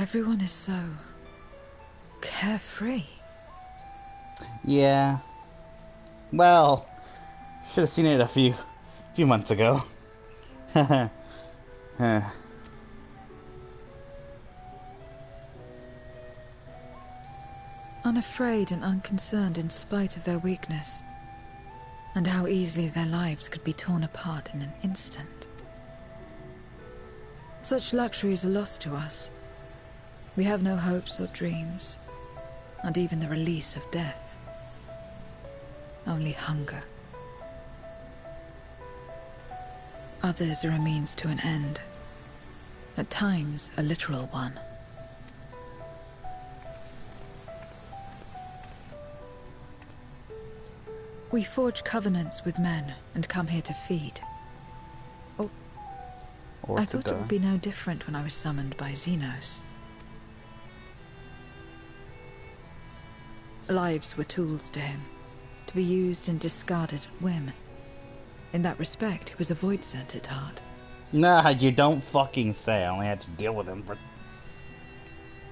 Everyone is so carefree. Yeah. Well, should have seen it a few months ago. Unafraid and unconcerned in spite of their weakness, and how easily their lives could be torn apart in an instant. Such luxuries are lost to us. We have no hopes or dreams, and even the release of death. Only hunger. Others are a means to an end, at times a literal one. We forge covenants with men and come here to feed. I thought it would be no different when I was summoned by Xenos. Lives were tools to him, to be used and discarded at whim. In that respect, he was a void sent at heart. Nah, you don't fucking say. I only had to deal with him for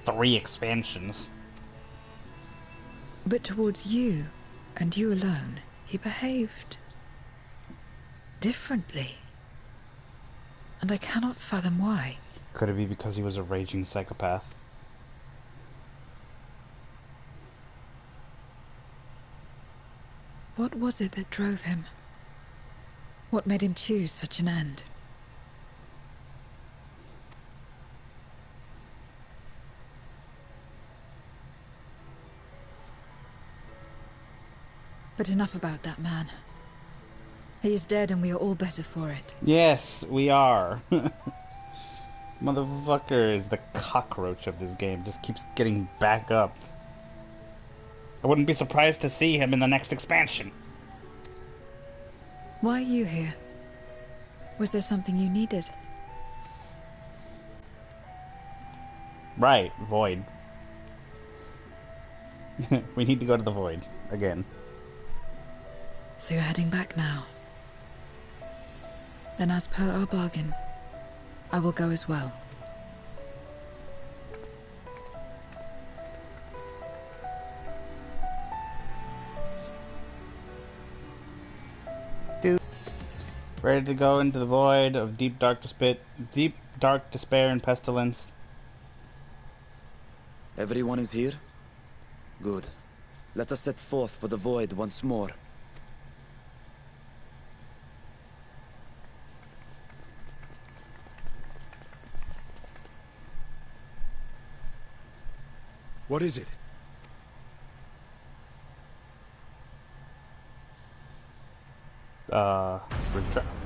3 expansions. But towards you, and you alone, he behaved differently. And I cannot fathom why. Could it be because he was a raging psychopath? What was it that drove him? What made him choose such an end? But enough about that man. He is dead and we are all better for it. Yes, we are. Motherfucker is the cockroach of this game. Just keeps getting back up. I wouldn't be surprised to see him in the next expansion. Why are you here? Was there something you needed? Right, Void. We need to go to the Void again. So you're heading back now? Then as per our bargain, I will go as well. Ready to go into the void of deep dark despair and pestilence. Everyone is here? Good. Let us set forth for the void once more. What is it?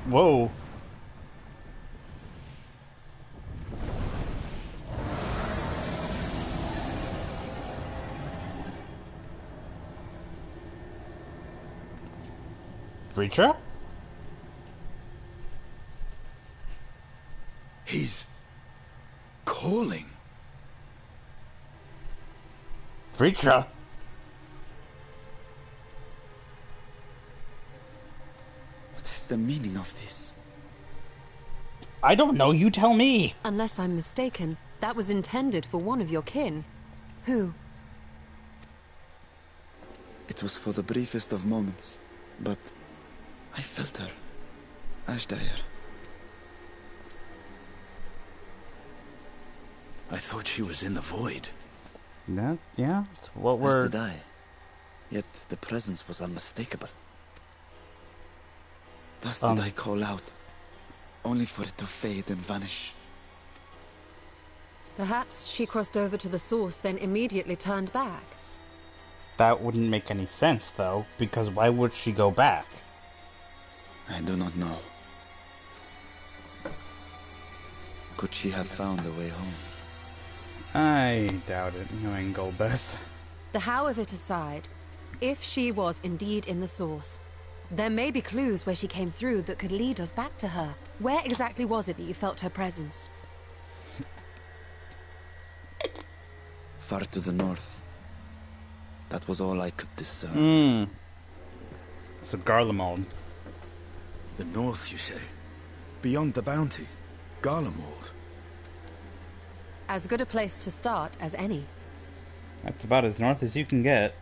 Whoa. Reacher? He's calling. Reacher? What is the meaning of this? I don't know, you tell me. Unless I'm mistaken, that was intended for one of your kin. Who? It was for the briefest of moments, but I felt her. Ashdire. I thought she was in the void. Yeah, it's what we're... As did I. Yet the presence was unmistakable. Thus did I call out, only for it to fade and vanish. Perhaps she crossed over to the source, then immediately turned back. That wouldn't make any sense, though, because why would she go back? I do not know. Could she have found a way home? I doubt it, knowing Golbeth. The how of it aside, if she was indeed in the source, there may be clues where she came through that could lead us back to her. Where exactly was it that you felt her presence? Far to the north. That was all I could discern. So Garlemald. The north, you say? Beyond the bounty? Garlemald? As good a place to start as any. That's about as north as you can get.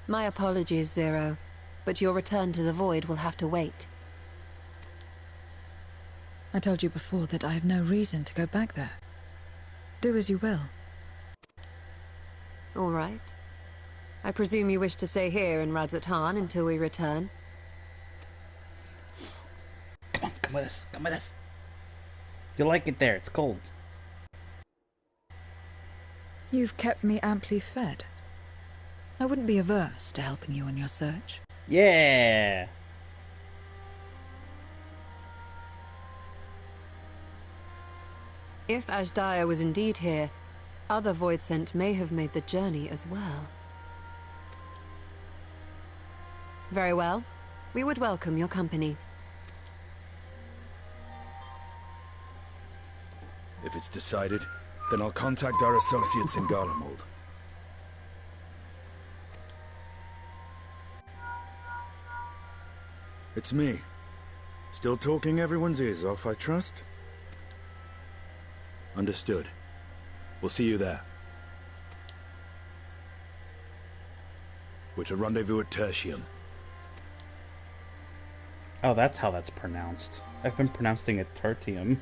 My apologies, Zero, but your return to the Void will have to wait. I told you before that I have no reason to go back there. Do as you will. All right. I presume you wish to stay here in Radzat-Han until we return? Come on, come with us, come with us. You'll like it there, it's cold. You've kept me amply fed. I wouldn't be averse to helping you on your search. Yeah! If Ashdaya was indeed here, other Voidsent may have made the journey as well. Very well. We would welcome your company. If it's decided, then I'll contact our associates in Garlemald. It's me. Still talking everyone's ears off, I trust? Understood. We'll see you there. We're to rendezvous at Tertium. Oh, that's how that's pronounced. I've been pronouncing it Tertium.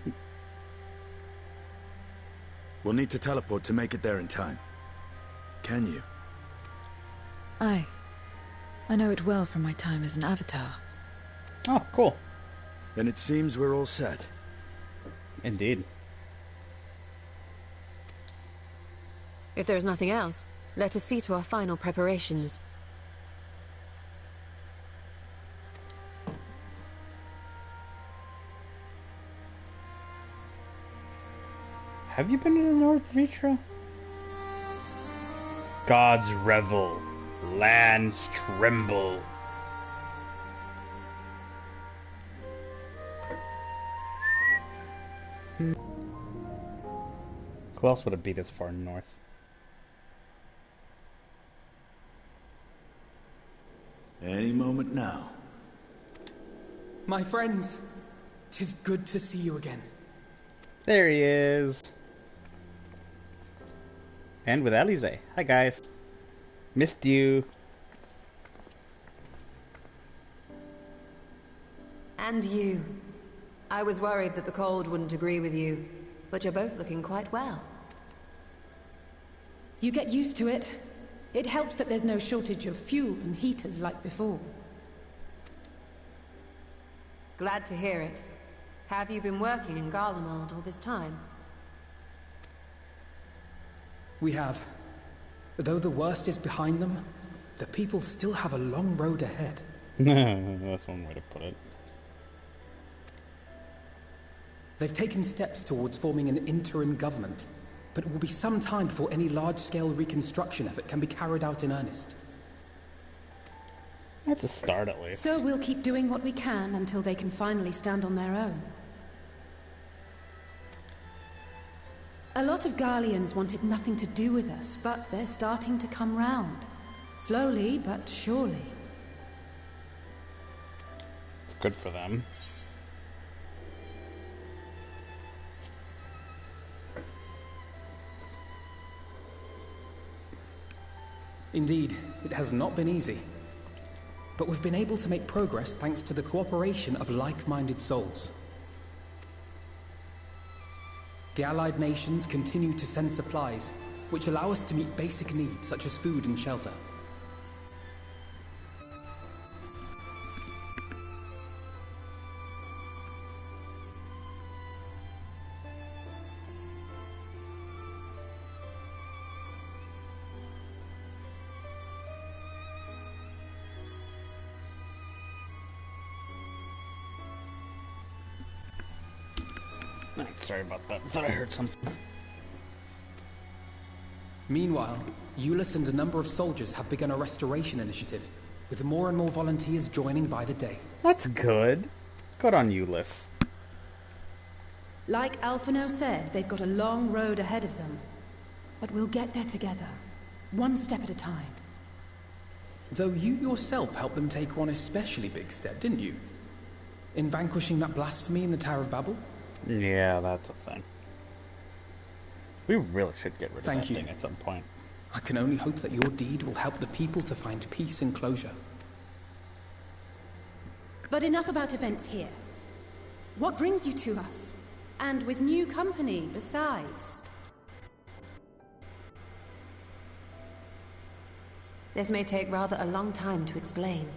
We'll need to teleport to make it there in time. Can you? Aye. I know it well from my time as an avatar. Oh, cool. Then it seems we're all set. Indeed. If there is nothing else, let us see to our final preparations. Have you been to the North Vitra? Gods revel, lands tremble. Who else would it be this far north? Any moment now. My friends, 'tis good to see you again. There he is. And with Alize. Hi guys. Missed you. And you. I was worried that the cold wouldn't agree with you, but you're both looking quite well. You get used to it. It helps that there's no shortage of fuel and heaters like before. Glad to hear it. Have you been working in Garlemald all this time? We have. Though the worst is behind them, the people still have a long road ahead. That's one way to put it. They've taken steps towards forming an interim government, but it will be some time before any large-scale reconstruction effort can be carried out in earnest. That's a start at least. So we'll keep doing what we can until they can finally stand on their own. A lot of Garleans wanted nothing to do with us, but they're starting to come round. Slowly, but surely. It's good for them. Indeed, it has not been easy. But we've been able to make progress thanks to the cooperation of like-minded souls. The Allied nations continue to send supplies, which allow us to meet basic needs such as food and shelter. Sorry about that. I thought I heard something. Meanwhile, Euless and a number of soldiers have begun a restoration initiative, with more and more volunteers joining by the day. That's good. Good on Euless. Like Alphino said, they've got a long road ahead of them. But we'll get there together, one step at a time. Though you yourself helped them take one especially big step, didn't you? In vanquishing that blasphemy in the Tower of Babel? Yeah, that's a thing. We really should get rid of Thank that you. thing at some point. I can only hope that your deed will help the people to find peace and closure. But enough about events here. What brings you to us? And with new company, besides. This may take rather a long time to explain,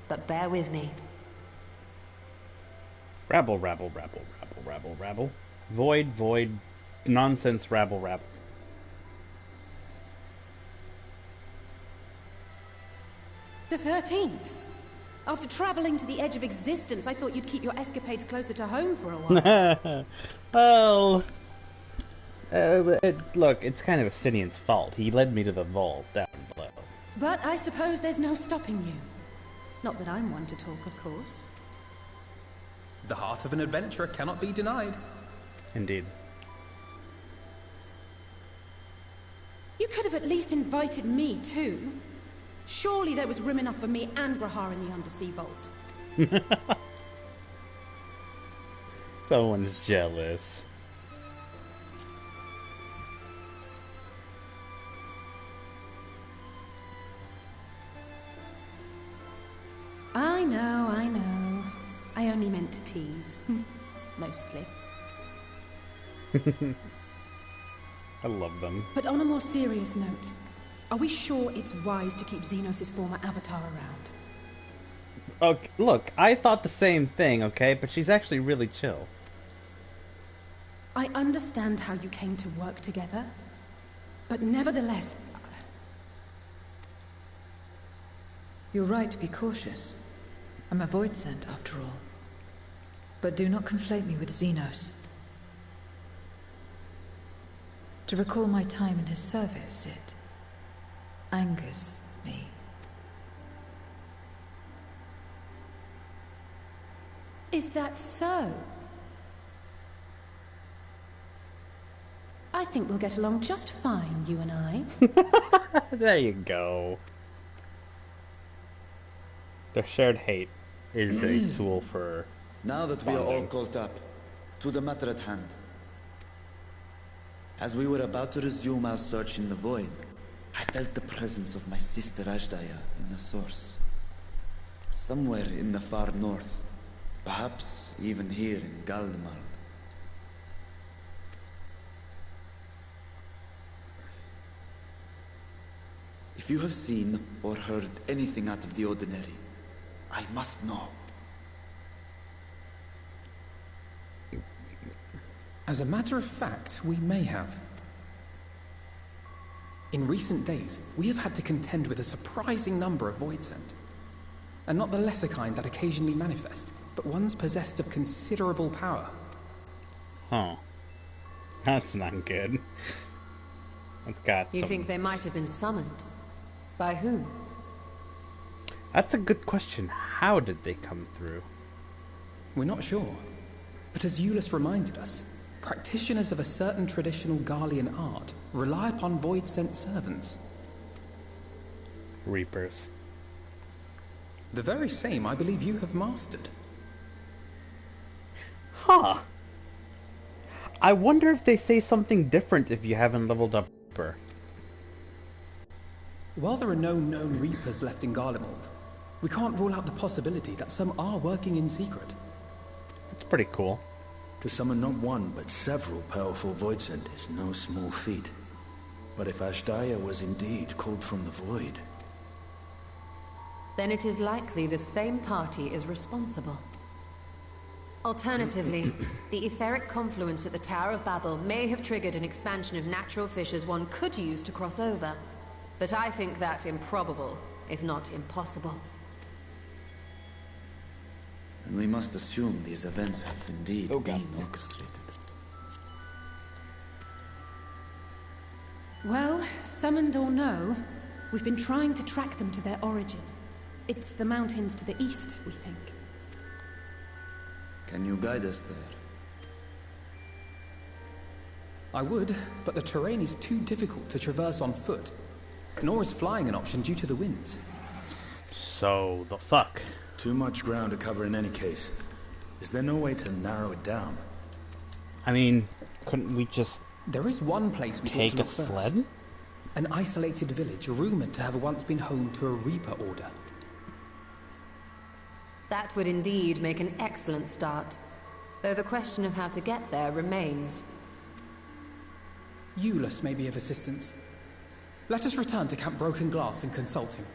but bear with me. Rabble, rabble, rabble, rabble, rabble, rabble. Void, void, nonsense, rabble, rabble. The 13th. After traveling to the edge of existence, I thought you'd keep your escapades closer to home for a while. Well, look, it's kind of Estinian's fault. He led me to the vault down below. But I suppose there's no stopping you. Not that I'm one to talk, of course. The heart of an adventurer cannot be denied. Indeed. You could have at least invited me, too. Surely there was room enough for me and Grahar in the undersea vault. Someone's jealous. I know, I know. I only meant to tease. Mostly. I love them. But on a more serious note, are we sure it's wise to keep Xenos' former avatar around? Okay, look, I thought the same thing, okay? But she's actually really chill. I understand how you came to work together, but nevertheless... You're right to be cautious. I'm a void sent, after all. But do not conflate me with Xenos. To recall my time in his service, it angers me. Is that so? I think we'll get along just fine, you and I. There you go. Their shared hate is a tool for Now that we are all bonding. caught up, to the matter at hand. As we were about to resume our search in the void, I felt the presence of my sister Ajdaya in the source. Somewhere in the far north, perhaps even here in Galdemar. If you have seen or heard anything out of the ordinary, I must know. As a matter of fact, we may have. In recent days, we have had to contend with a surprising number of void sent. And not the lesser kind that occasionally manifest, but ones possessed of considerable power. Huh. That's not good. That's got You some... think they might have been summoned? By whom? That's a good question. How did they come through? We're not sure. But as Euless reminded us, practitioners of a certain traditional Garlean art rely upon void-sent servants. Reapers. The very same I believe you have mastered. Huh. I wonder if they say something different if you haven't leveled up Reaper. While there are no known Reapers left in Garlemald, we can't rule out the possibility that some are working in secret. That's pretty cool. To summon not one, but several powerful Voidsent is no small feat. But if Ashdaya was indeed called from the void... Then it is likely the same party is responsible. Alternatively, the etheric confluence at the Tower of Babel may have triggered an expansion of natural fissures one could use to cross over. But I think that improbable, if not impossible. And we must assume these events have indeed been orchestrated. Well, summoned or no, we've been trying to track them to their origin. It's the mountains to the east, we think. Can you guide us there? I would, but the terrain is too difficult to traverse on foot. Nor is flying an option due to the winds. So, the fuck? Too much ground to cover in any case. Is there no way to narrow it down? I mean, couldn't we just There is one place we ought Take to a look first. sled? An isolated village rumored to have once been home to a Reaper order. That would indeed make an excellent start, though the question of how to get there remains. Eulus may be of assistance. Let us return to Camp Broken Glass and consult him.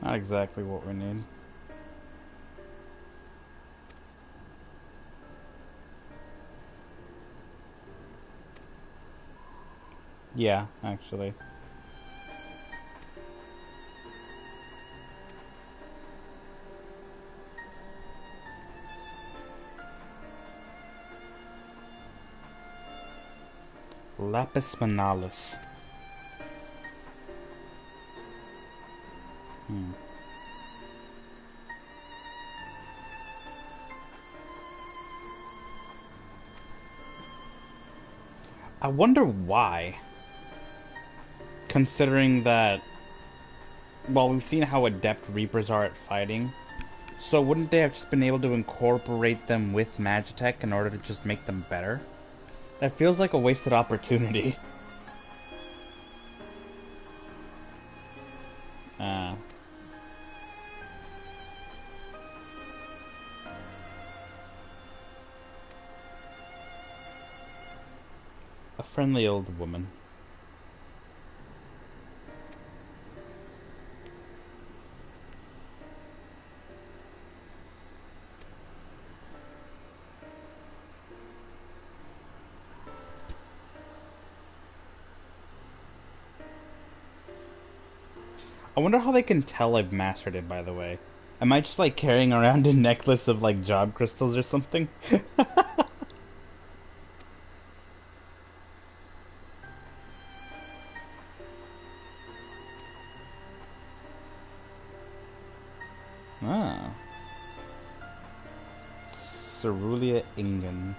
Not exactly what we need. Yeah, actually. Lapis Manalis. I wonder why. Considering that, well, we've seen how adept Reapers are at fighting, so wouldn't they have just been able to incorporate them with Magitech in order to just make them better? That feels like a wasted opportunity. A friendly old woman. I wonder how they can tell I've mastered it, by the way. Am I just like carrying around a necklace of like job crystals or something? Ah. Cerulean Ingens.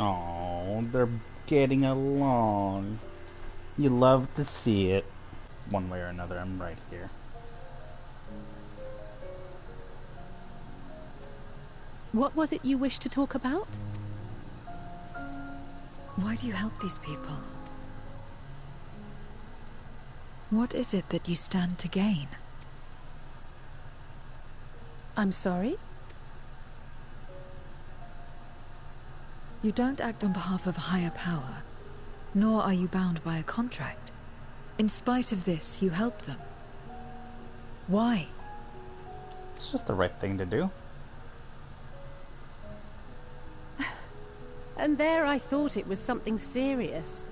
Oh, they're getting along. You love to see it. One way or another, I'm right here. What was it you wished to talk about? Why do you help these people? What is it that you stand to gain? I'm sorry? You don't act on behalf of a higher power, nor are you bound by a contract. In spite of this, you help them. Why? It's just the right thing to do. And there I thought it was something serious.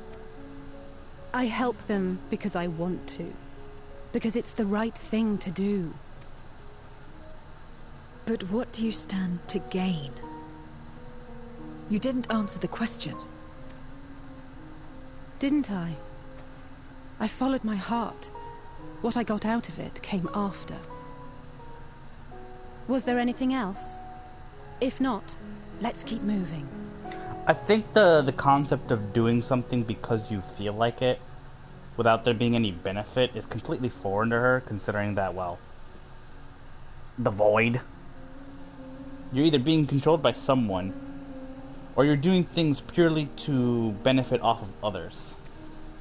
I help them because I want to. Because it's the right thing to do. But what do you stand to gain? You didn't answer the question. Didn't I? I followed my heart. What I got out of it came after. Was there anything else? If not, let's keep moving. I think the concept of doing something because you feel like it, without there being any benefit, is completely foreign to her, considering that, well, the void. You're either being controlled by someone Or you're doing things purely to benefit off of others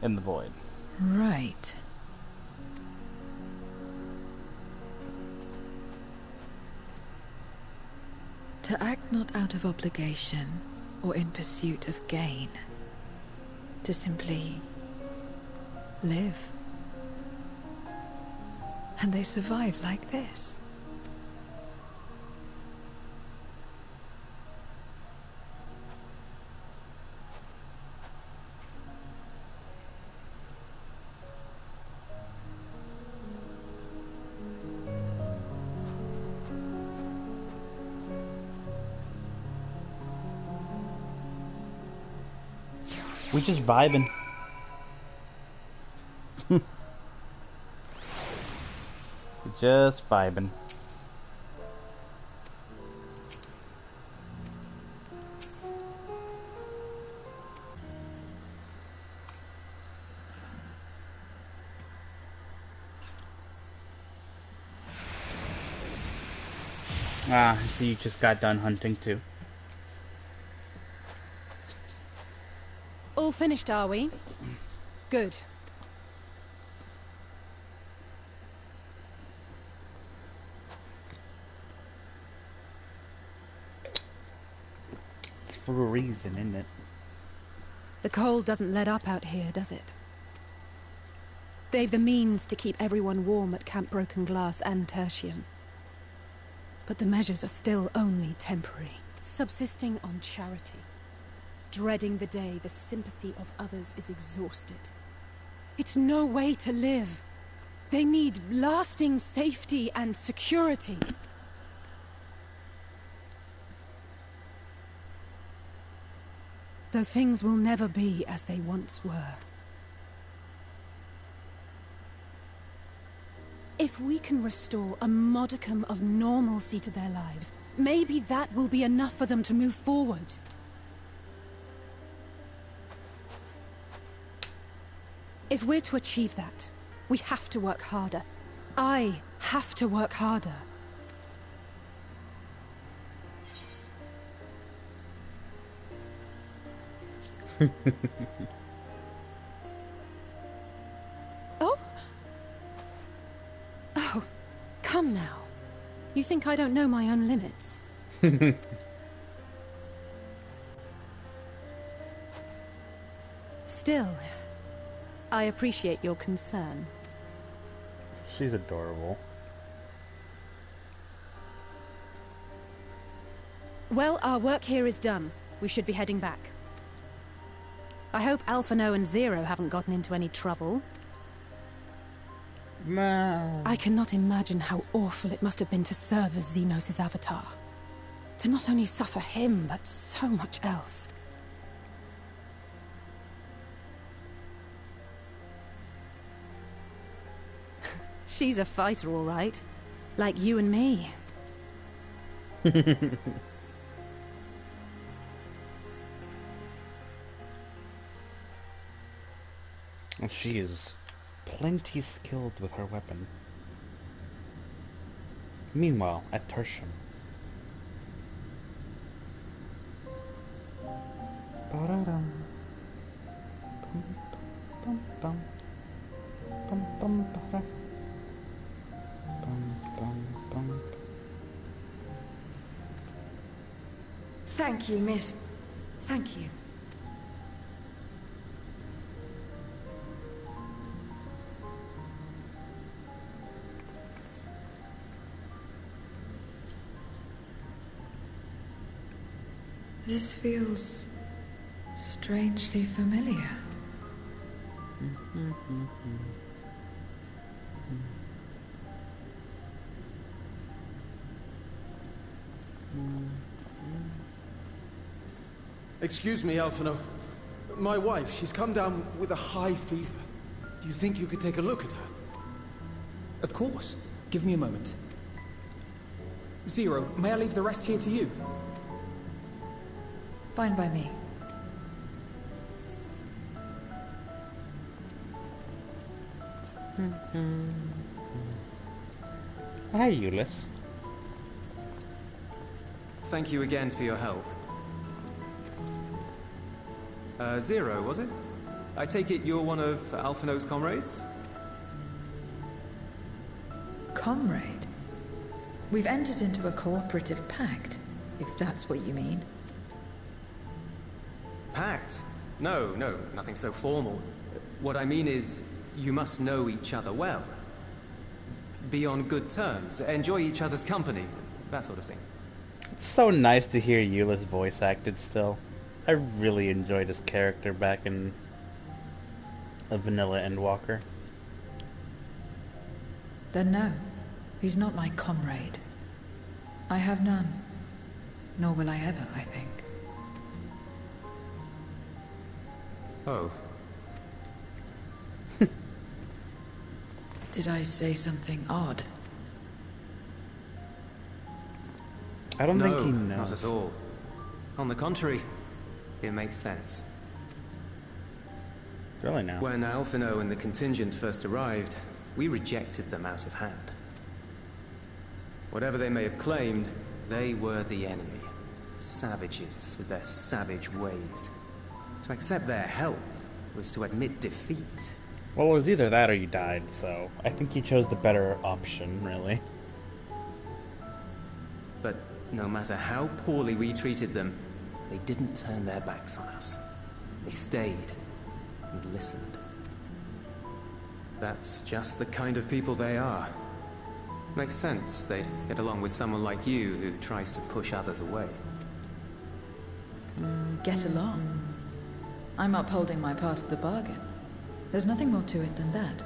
in the void. Right. To act not out of obligation or in pursuit of gain. To simply live. And they survive like this. We just vibing. Just vibing. Ah, I see you just got done hunting too. All finished, are we? Good. It's for a reason, isn't it? The cold doesn't let up out here, does it? They've the means to keep everyone warm at Camp Broken Glass and Tertium. But the measures are still only temporary. Subsisting on charity. Dreading the day the sympathy of others is exhausted. It's no way to live. They need lasting safety and security. Though things will never be as they once were. If we can restore a modicum of normalcy to their lives, maybe that will be enough for them to move forward. If we're to achieve that, we have to work harder. I have to work harder. Oh? Oh, come now. You think I don't know my own limits? Still, I appreciate your concern. She's adorable. Well, our work here is done. We should be heading back. I hope Alphano and Zero haven't gotten into any trouble. No. I cannot imagine how awful it must have been to serve as Xenos' avatar. To not only suffer him, but so much else. She's a fighter, all right. Like you and me. Well, she is plenty skilled with her weapon. Meanwhile, at Tertium. Ba-da-dum. Bum, bum, bum, bum, bum, ba-da. Bum, bum, bum. Thank you, miss. Thank you. This feels strangely familiar. Excuse me, Alphano. My wife, she's come down with a high fever. Do you think you could take a look at her? Of course. Give me a moment. Zero, may I leave the rest here to you? Fine by me. Hi, Euless. Thank you again for your help. Zero, was it? I take it you're one of Alphino's comrades? Comrade? We've entered into a cooperative pact, if that's what you mean. Pact? No, nothing so formal. What I mean is, you must know each other well. Be on good terms, enjoy each other's company, that sort of thing. It's so nice to hear Euless voice acted still. I really enjoyed his character back in a vanilla Endwalker. Then no, he's not my comrade. I have none. Nor will I ever, I think. Oh. Did I say something odd? I don't think he knows. Not at all. On the contrary, it makes sense. Really now. When Alphino and the contingent first arrived, we rejected them out of hand. Whatever they may have claimed, they were the enemy. Savages with their savage ways. To accept their help was to admit defeat. Well, it was either that or you died, so I think he chose the better option, really. But no matter how poorly we treated them, they didn't turn their backs on us. They stayed and listened. That's just the kind of people they are. Makes sense they'd get along with someone like you who tries to push others away. Get along. I'm upholding my part of the bargain. There's nothing more to it than that.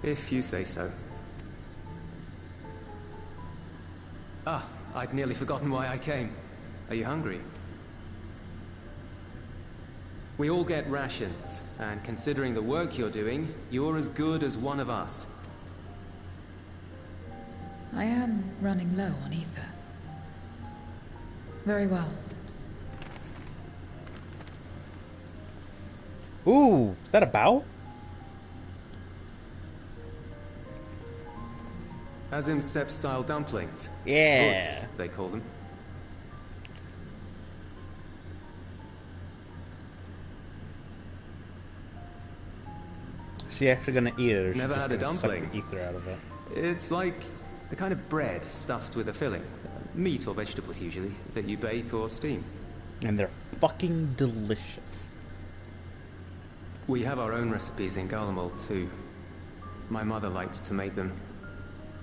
If you say so. Ah, I'd nearly forgotten why I came. Are you hungry? We all get rations, and considering the work you're doing, you're as good as one of us. I am running low on ether. Very well. Ooh, is that a bow? Azim Step style dumplings. Yeah. Buuut, they call them. Is she actually gonna eat it, or is she Never just had a gonna suck dumpling. the ether out of it? It's like the kind of bread stuffed with a filling. Meat or vegetables usually, that you bake or steam. And they're fucking delicious. We have our own recipes in Garlemald too. My mother liked to make them.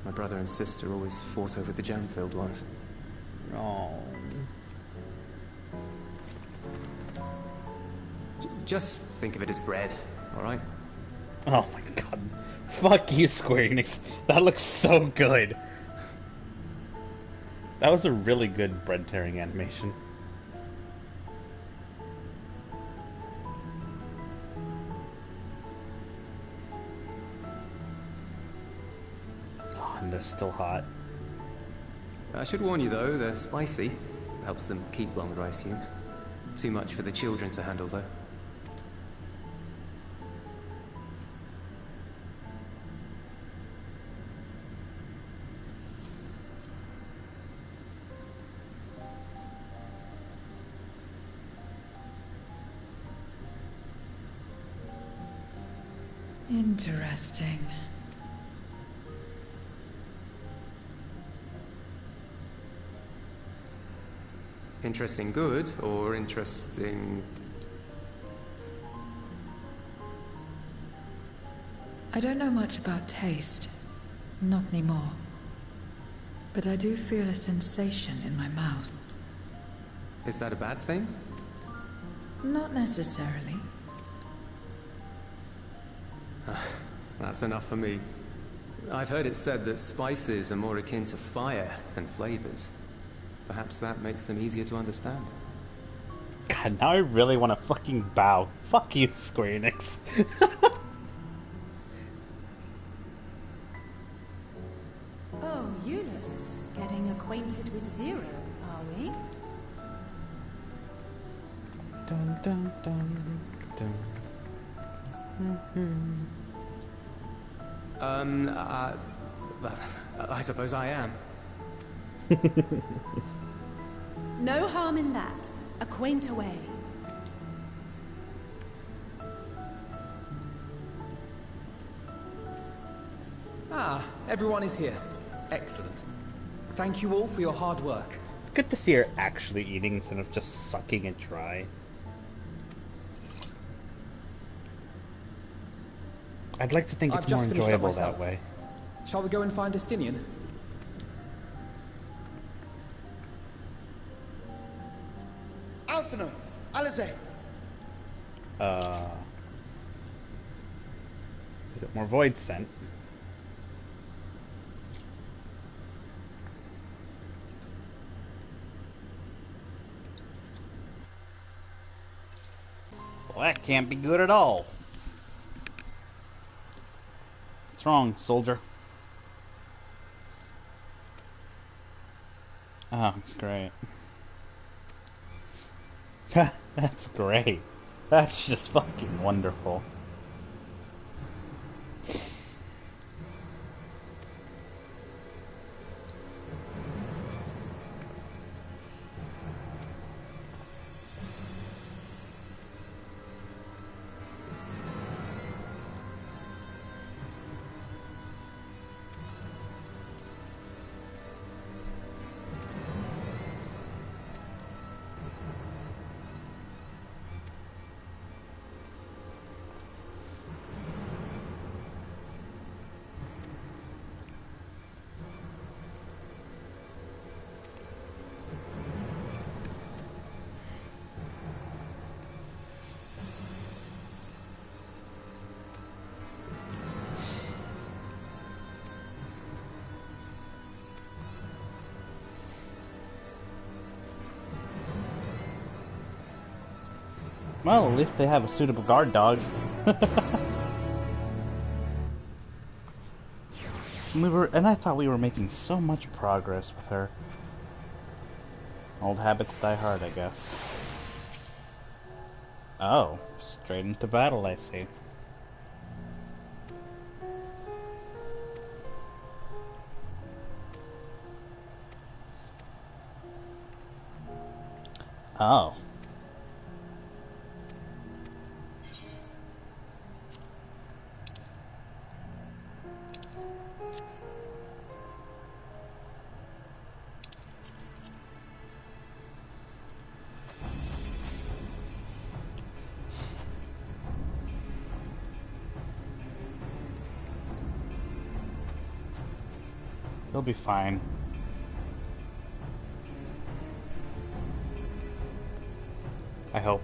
My brother and sister always fought over the jam-filled ones. Oh. Just think of it as bread, alright? Oh my god. Fuck you, Square Enix. That looks so good. That was a really good bread tearing animation. Oh, and they're still hot. I should warn you though, they're spicy. Helps them keep longer, I assume. Too much for the children to handle though. Interesting. Interesting good, or interesting... I don't know much about taste. Not anymore. But I do feel a sensation in my mouth. Is that a bad thing? Not necessarily. That's enough for me. I've heard it said that spices are more akin to fire than flavors. Perhaps that makes them easier to understand. God, now I really want to fucking bow. Fuck you, Square Enix. Oh, Euless. Getting acquainted with Zero, are we? Dun dun dun dun. I suppose I am. No harm in that. Acquaint away. Ah, everyone is here. Excellent. Thank you all for your hard work. Good to see her actually eating instead of just sucking it dry. I'd like to think it's more enjoyable that way. Shall we go and find Estinian? Alphino! Alize! Is it more void scent? Well, that can't be good at all. What's wrong, soldier? Oh, great. That's great. That's just fucking wonderful. Well, at least they have a suitable guard dog. And I thought we were making so much progress with her. Old habits die hard, I guess. Oh, straight into battle, I see. Oh. They'll be fine. I hope.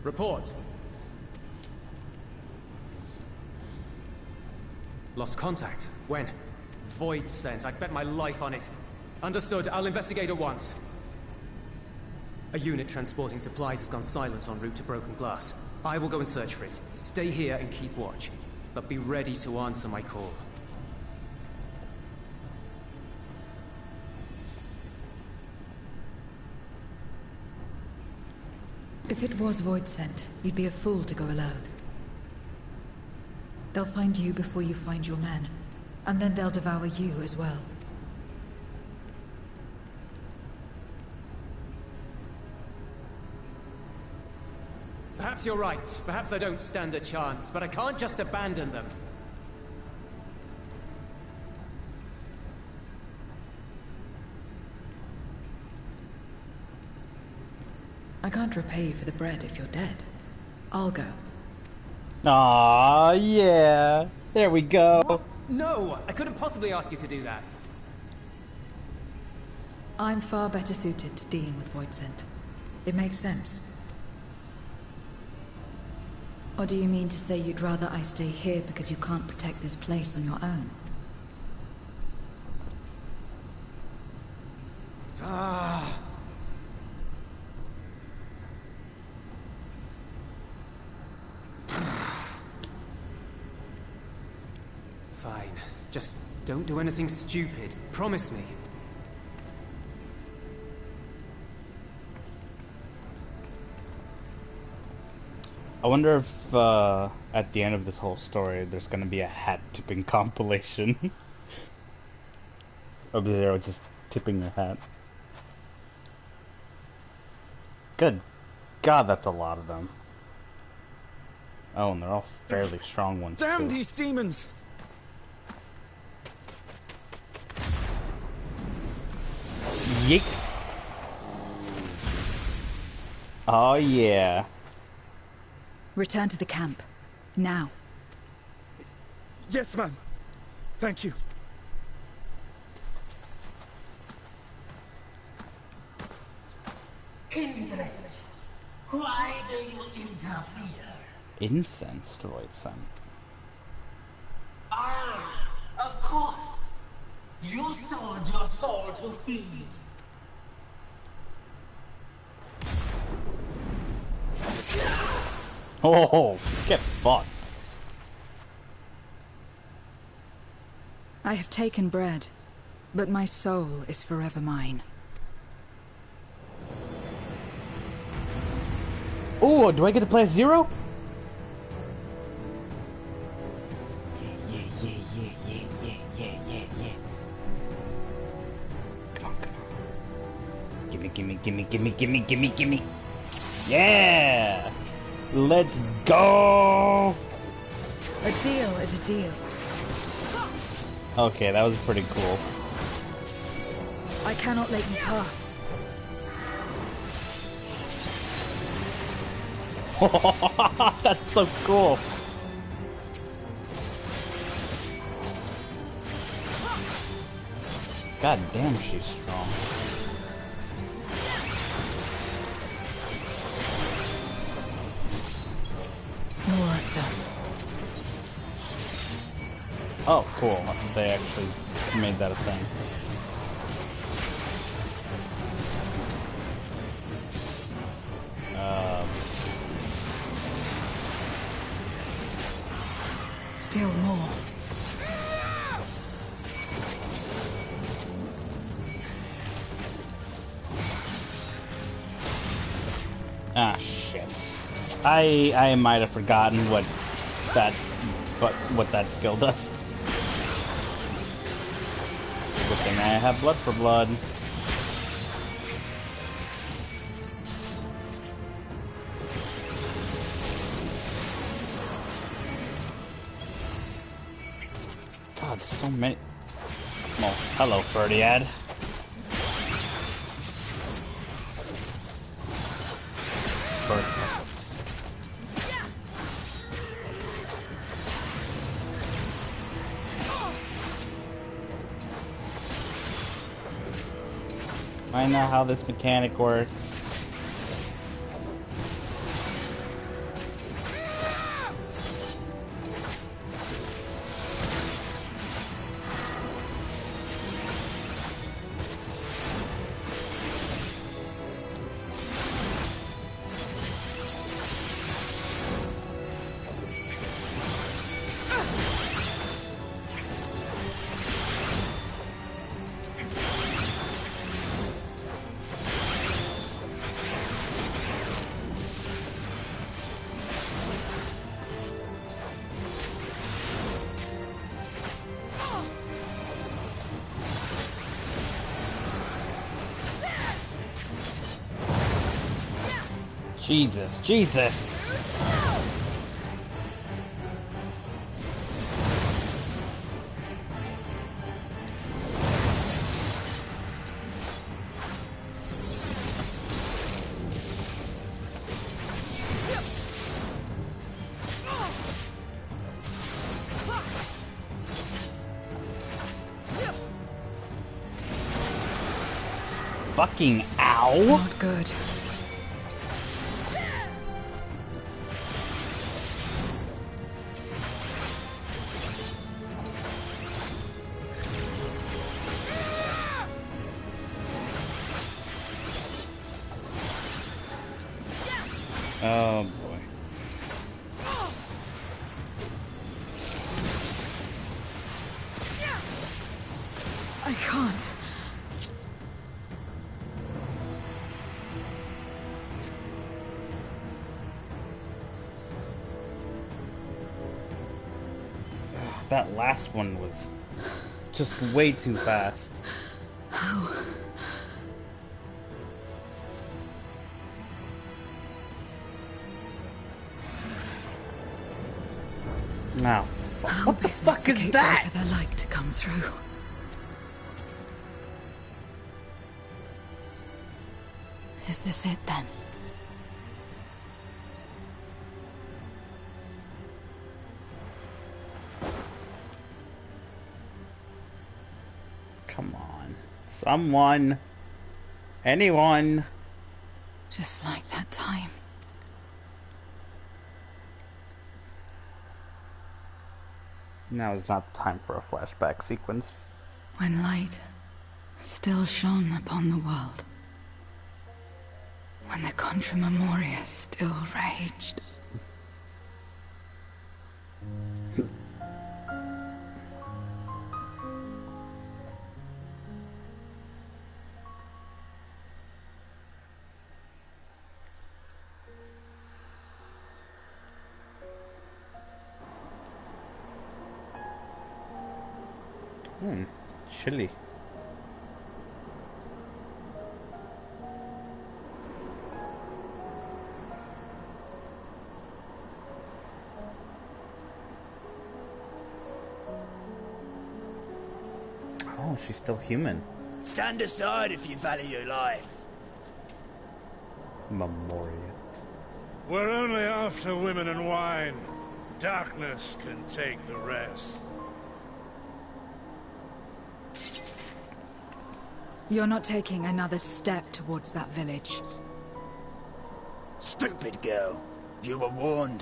Report. Lost contact. When? Void scent. I'd bet my life on it. Understood. I'll investigate at once. A unit transporting supplies has gone silent en route to Broken Glass. I will go and search for it. Stay here and keep watch. But be ready to answer my call. If it was void scent, you'd be a fool to go alone. They'll find you before you find your men, and then they'll devour you as well. Perhaps you're right. Perhaps I don't stand a chance, but I can't just abandon them. I can't repay you for the bread if you're dead. I'll go. Aww, yeah. There we go. What? No! I couldn't possibly ask you to do that. I'm far better suited to dealing with void scent. It makes sense. Or do you mean to say you'd rather I stay here because you can't protect this place on your own? Ah. Fine. Just don't do anything stupid. Promise me. I wonder if at the end of this whole story there's gonna be a hat tipping compilation. Zero just tipping her hat. Good God, that's a lot of them. Oh, and they're all fairly strong ones, Damn too. these demons! Yeet. Oh, yeah. Return to the camp. Now. Yes, ma'am. Thank you. Kindred, why do you interfere? Incensed, Voidson. Ah, of course. You sold your soul to feed. Oh, get fucked. I have taken bread, but my soul is forever mine. Oh, do I get to play as Zero? Yeah. Come on. Gimme. Yeah! Let's go! A deal is a deal. Okay, that was pretty cool. I cannot let you pass. That's so cool. God damn, she's strong. More of them. Oh, cool. They actually made that a thing. Still more. Ah, shit. I might have forgotten what that skill does. Good thing I have blood for blood. God, so many. Well, hello, Ferdiad. I know how this mechanic works. Jesus. Fucking ow. Not good. Oh boy. I can't. That last one was just way too fast. How? Oh, fuck. What the fuck is that? For the light to come through. Is this it then? Come on. Someone. Anyone. Just like that time. Now is not the time for a flashback sequence. When light still shone upon the world. When the Contra Memoria still raged. Chilly. Oh, she's still human. Stand aside if you value your life. Memoria. We're only after women and wine. Darkness can take the rest. You're not taking another step towards that village. Stupid girl. You were warned.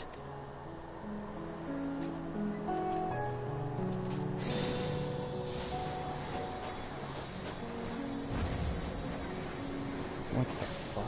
What the fuck?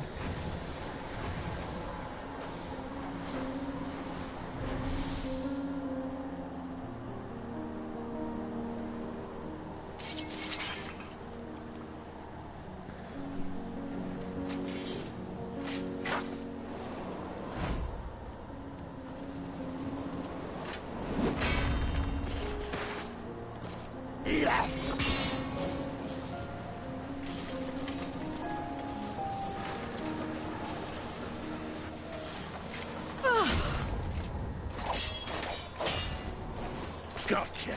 Gotcha.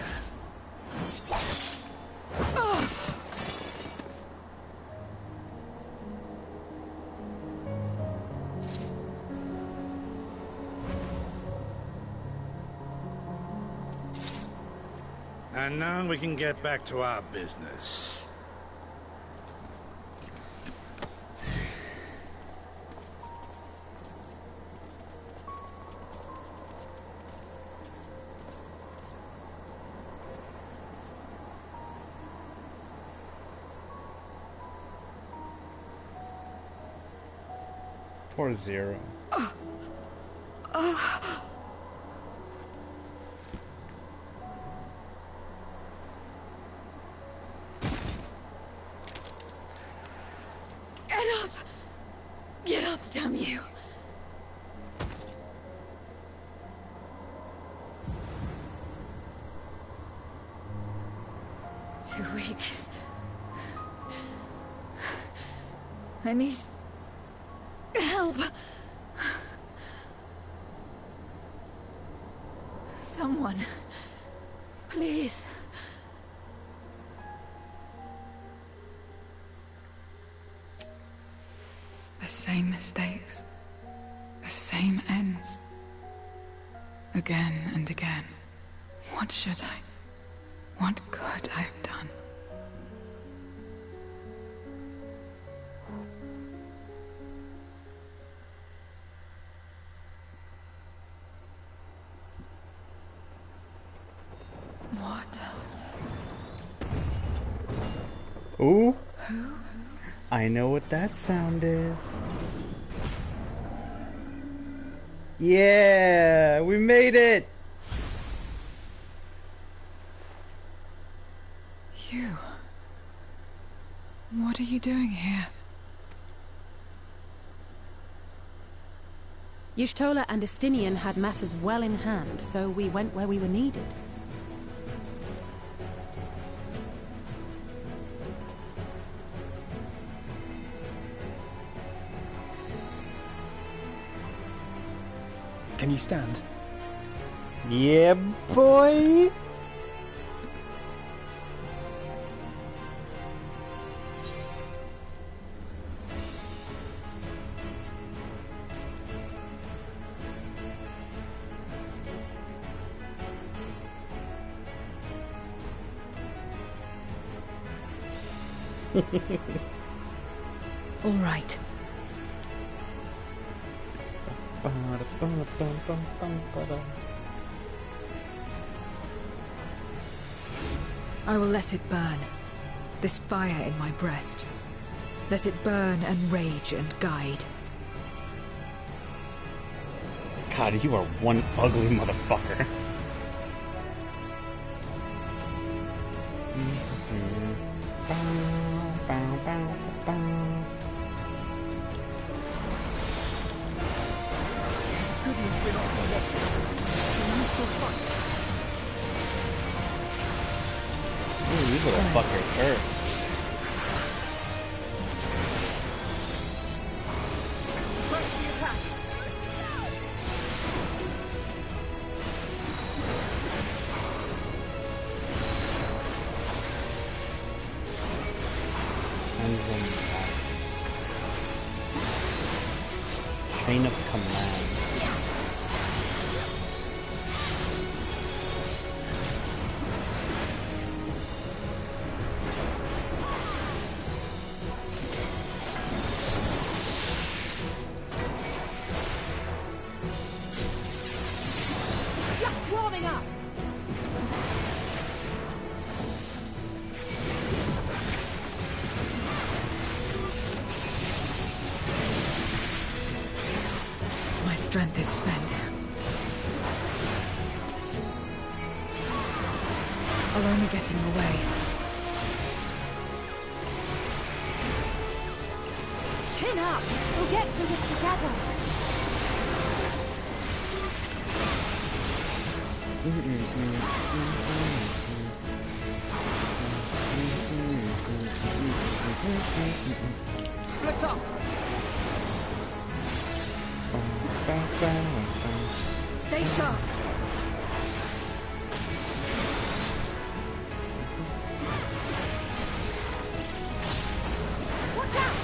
And now we can get back to our business. Poor Zero. Get up, damn you! Too weak. I need help. Someone, please. The same mistakes, the same ends. Again and again. What should I? What could I have done? What? Ooh. Who? I know what that sound is. Yeah, we made it. You. What are you doing here? Y'shtola and Estinian had matters well in hand, so we went where we were needed. Can you stand? Yeah, boy! All right. I will let it burn. This fire in my breast. Let it burn and rage and guide. God, you are one ugly motherfucker. Goodness, we're not too late. Can you still fight? Ooh, these little fuckers hurt. Press the attack. Chain of command. Just warming up. My strength is spent. I'll only get in your way. Chin up. We'll get through this together. Split up. Stay sharp. Watch out.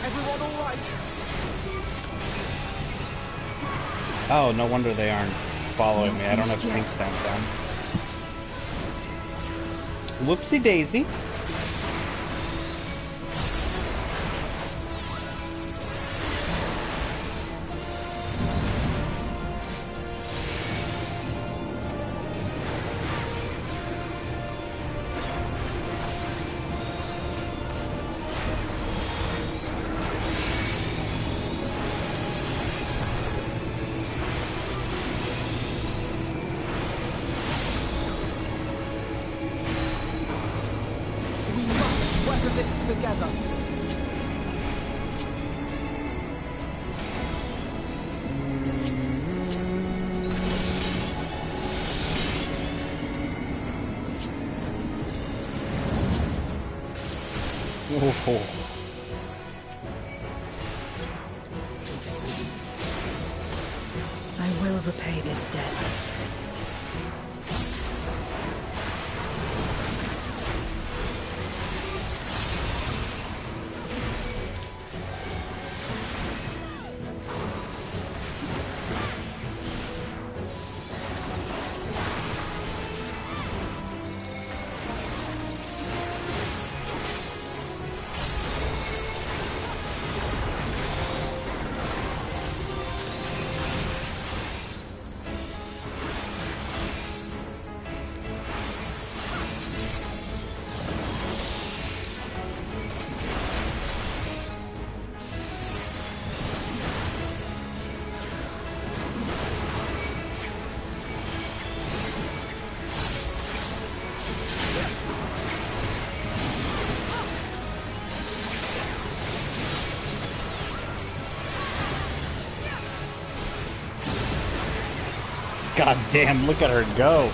Everyone all right? Oh, no wonder they aren't following me. I don't have pink stamp down. Whoopsie daisy. We must weather this together. Oh. I will repay this debt. God damn, look at her go.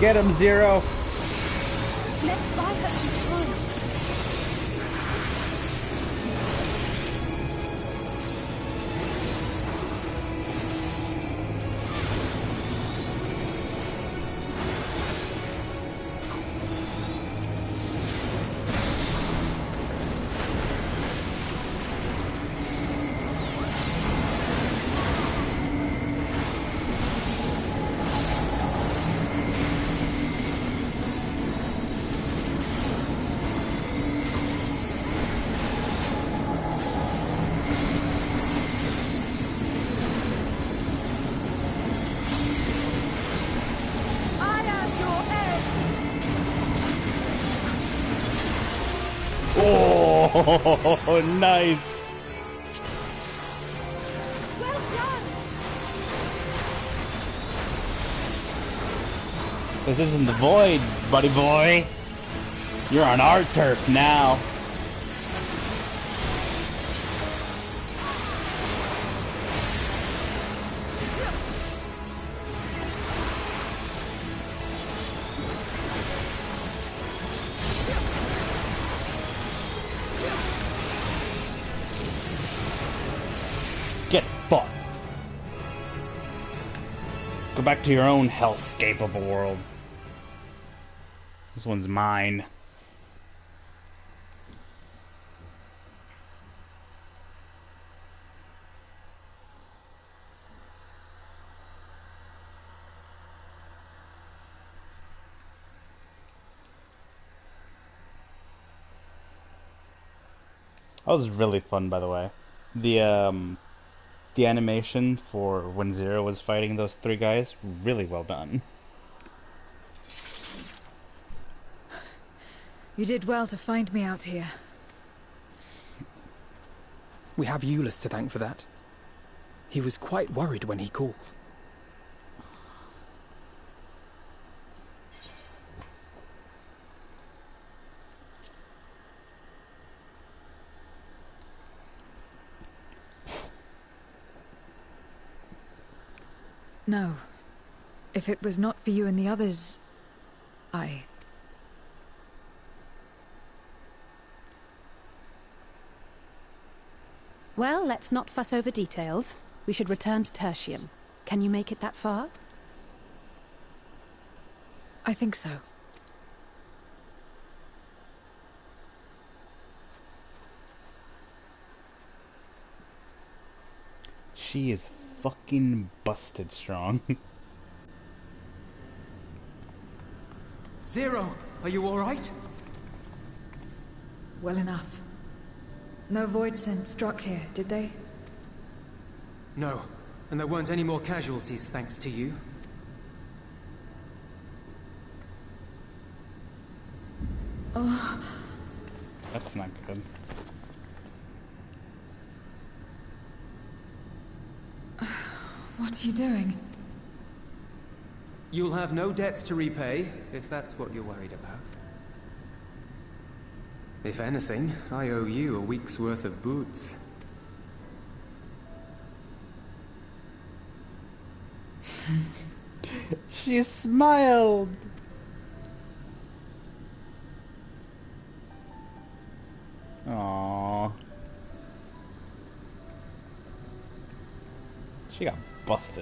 Get him, Zero! Let's buy her some time. Oh, nice! Well done. This isn't the void, buddy boy. You're on our turf now. Get fucked. Go back to your own hellscape of a world. This one's mine. That was really fun, by the way. The animation for when Zero was fighting those three guys, really well done. You did well to find me out here. We have Euless to thank for that. He was quite worried when he called. No. If it was not for you and the others, Well, let's not fuss over details. We should return to Tertium. Can you make it that far? I think so. She is fucking busted strong. Zero, are you alright? Well enough. No void scent struck here, did they? No, and there weren't any more casualties thanks to you. Oh. That's not good. What are you doing? You'll have no debts to repay, if that's what you're worried about. If anything, I owe you a week's worth of boots. She smiled! Aww. She got busted.